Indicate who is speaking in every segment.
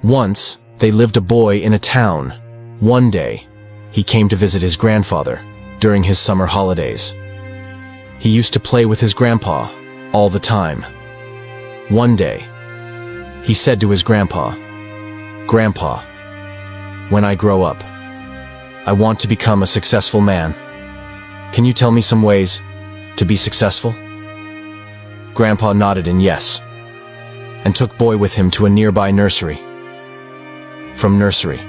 Speaker 1: Once, they lived a boy in a town. One day, he came to visit his grandfather during his summer holidays. He used to play with his grandpa all the time. One day, he said to his grandpa, "Grandpa, when I grow up, I want to become a successful man. Can you tell me some ways to be successful?" Grandpa nodded in yes, and took boy with him to a nearby nursery. From nursery,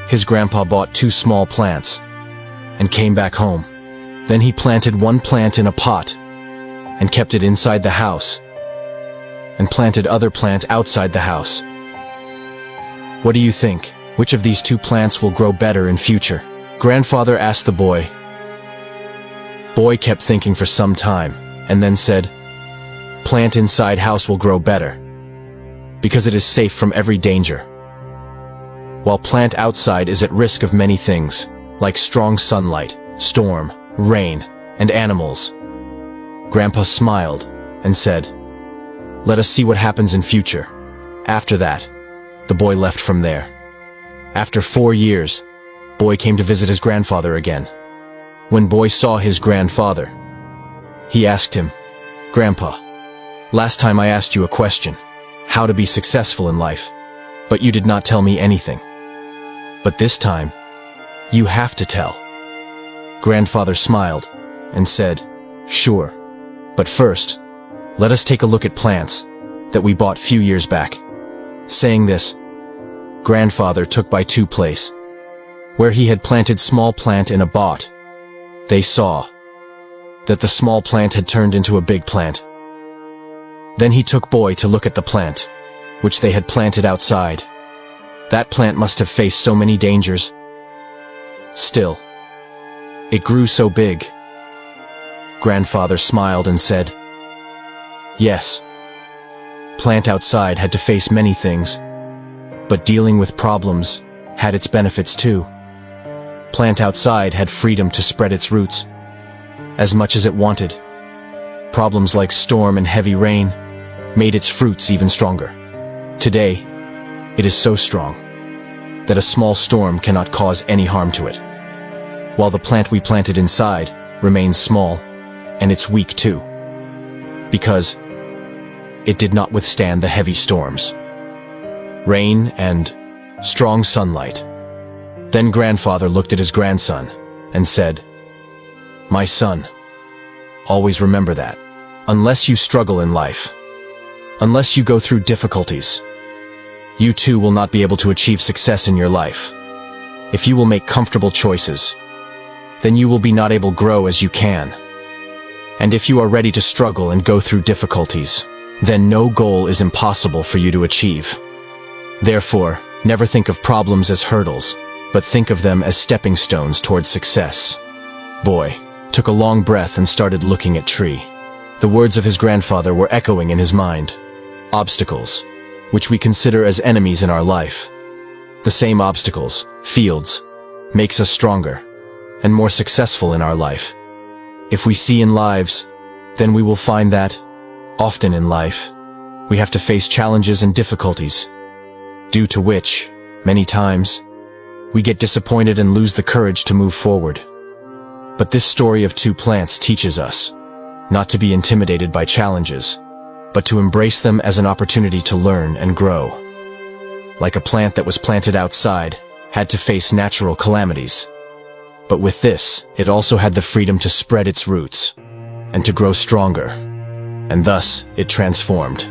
Speaker 1: his grandpa bought 2 small plants and came back home. Then he planted one plant in a pot and kept it inside the house, and planted other plant outside the house. "What do you think? Which of these 2 plants will grow better in future?" Grandfather asked the boy. Boy kept thinking for some time, and then said, "Plant inside house will grow better, because it is safe from every danger, while plant outside is at risk of many things, like strong sunlight, storm, rain, and animals." Grandpa smiled and said, "Let us see what happens in future." After that, the boy left from there. After 4 years, boy came to visit his grandfather again. When boy saw his grandfather, he asked him, "Grandpa, last time I asked you a question, how to be successful in life, but you did not tell me anything. But this time, you have to tell." Grandfather smiled and said, "Sure, but first, let us take a look at plants that we bought few years back." Saying this, grandfather took by 2 place, where he had planted small plant in a pot. They saw that the small plant had turned into a big plant. Then he took boy to look at the plant, which they had planted outside. That plant must have faced so many dangers. Still, it grew so big. Grandfather smiled and said, "Yes, plant outside had to face many things, but dealing with problems had its benefits too. Plant outside had freedom to spread its roots as much as it wanted. Problems like storm and heavy rain made its fruits even stronger. Today, it is so strong that a small storm cannot cause any harm to it, while the plant we planted inside remains small, and it's weak too, because it did not withstand the heavy storms, rain, and strong sunlight." Then grandfather looked at his grandson and said, "My son, always remember that unless you struggle in life, unless you go through difficulties, you too will not be able to achieve success in your life. If you will make comfortable choices, then you will be not able to grow as you can. And if you are ready to struggle and go through difficulties, then no goal is impossible for you to achieve. Therefore, never think of problems as hurdles, but think of them as stepping stones towards success." Boy took a long breath and started looking at tree. The words of his grandfather were echoing in his mind. Obstacles, which we consider as enemies in our life. The same obstacles, fields, makes us stronger and more successful in our life. If we see in lives, then we will find that, often in life, we have to face challenges and difficulties, due to which, many times, we get disappointed and lose the courage to move forward. But this story of 2 plants teaches us not to be intimidated by challenges, but to embrace them as an opportunity to learn and grow. Like a plant that was planted outside had to face natural calamities, but with this, it also had the freedom to spread its roots and to grow stronger, and thus it transformed.